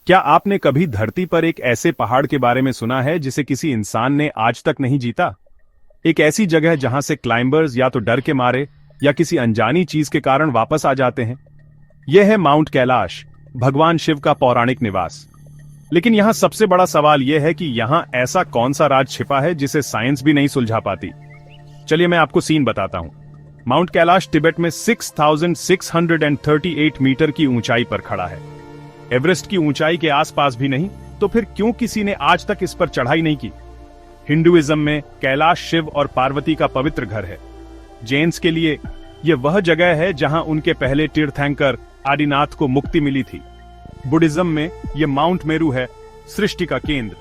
क्या आपने कभी धरती पर एक ऐसे पहाड़ के बारे में सुना है जिसे किसी इंसान ने आज तक नहीं जीता? एक ऐसी जगह जहां से क्लाइंबर्स या तो डर के मारे या किसी अनजानी चीज के कारण वापस आ जाते हैं। यह है माउंट कैलाश, भगवान शिव का पौराणिक निवास। लेकिन यहां सबसे बड़ा सवाल यह है कि यहां ऐसा कौन सा राज छिपा है जिसे साइंस भी नहीं सुलझा पाती। चलिए मैं आपको सीन बताता हूं। माउंट कैलाश तिब्बत में 6638 मीटर की ऊंचाई पर खड़ा है। एवरेस्ट की ऊंचाई के आसपास भी नहीं, तो फिर क्यों किसी ने आज तक इस पर चढ़ाई नहीं की? हिंदुइज्म में कैलाश शिव और पार्वती का पवित्र घर है। जैन्स के लिए यह वह जगह है जहां उनके पहले तीर्थंकर आदिनाथ को मुक्ति मिली थी। बुद्धिज्म में यह माउंट मेरू है, सृष्टि का केंद्र।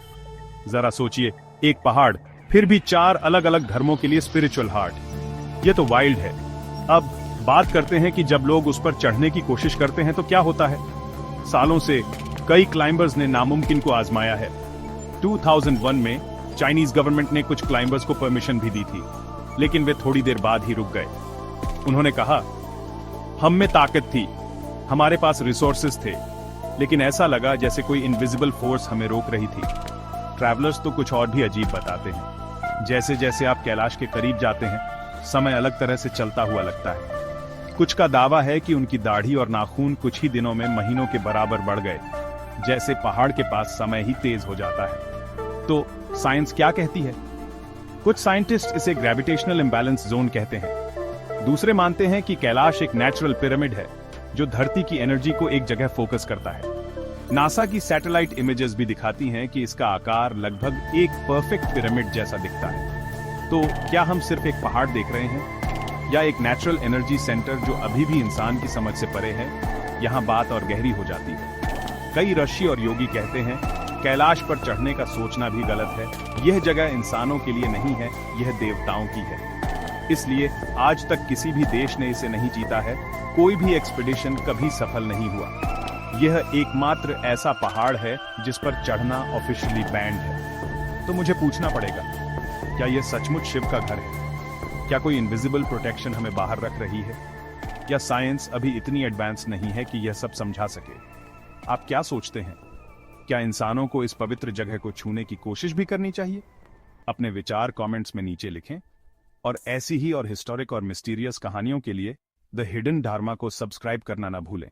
जरा सोचिए, एक पहाड़, फिर भी 4 अलग अलग धर्मों के लिए स्पिरिचुअल हार्ट। यह तो वाइल्ड है। अब बात करते हैं कि जब लोग उस पर चढ़ने की कोशिश करते हैं तो क्या होता है। सालों से कई क्लाइंबर्स ने नामुमकिन को आजमाया है। 2001 में चाइनीज गवर्नमेंट ने कुछ क्लाइंबर्स को परमिशन भी दी थी, लेकिन वे थोड़ी देर बाद ही रुक गए। उन्होंने कहा, हम में ताकत थी, हमारे पास रिसोर्सेज थे, लेकिन ऐसा लगा जैसे कोई इनविजिबल फोर्स हमें रोक रही थी। ट्रैवलर्स तो कुछ और भी अजीब बताते हैं। जैसे जैसे आप कैलाश के करीब जाते हैं, समय अलग तरह से चलता हुआ लगता है। कुछ का दावा है कि उनकी दाढ़ी और नाखून कुछ ही दिनों में महीनों के बराबर बढ़ गए, जैसे पहाड़ के पास समय ही तेज हो जाता है। तो साइंस क्या कहती है? कुछ साइंटिस्ट इसे ग्रेविटेशनल इंबैलेंस जोन कहते हैं। दूसरे मानते हैं कि कैलाश एक नेचुरल पिरामिड है जो धरती की एनर्जी को एक जगह फोकस करता है। नासा की सैटेलाइट इमेजेस भी दिखाती हैं कि इसका आकार लगभग एक परफेक्ट पिरामिड जैसा दिखता है। तो क्या हम सिर्फ एक पहाड़ देख रहे हैं या एक नेचुरल एनर्जी सेंटर जो अभी भी इंसान की समझ से परे है? यहाँ बात और गहरी हो जाती है। कई ऋषि और योगी कहते हैं कैलाश पर चढ़ने का सोचना भी गलत है। यह जगह इंसानों के लिए नहीं है, यह देवताओं की है। इसलिए आज तक किसी भी देश ने इसे नहीं जीता है। कोई भी एक्सपीडिशन कभी सफल नहीं हुआ। यह एकमात्र ऐसा पहाड़ है जिस पर चढ़ना ऑफिशियली बैंड है। तो मुझे पूछना पड़ेगा, क्या यह सचमुच शिव का घर है? क्या कोई इनविजिबल प्रोटेक्शन हमें बाहर रख रही है? या साइंस अभी इतनी एडवांस नहीं है कि यह सब समझा सके? आप क्या सोचते हैं? क्या इंसानों को इस पवित्र जगह को छूने की कोशिश भी करनी चाहिए? अपने विचार कमेंट्स में नीचे लिखें और ऐसी ही और हिस्टोरिक और मिस्टीरियस कहानियों के लिए द हिडन धार्मा को सब्सक्राइब करना ना भूलें।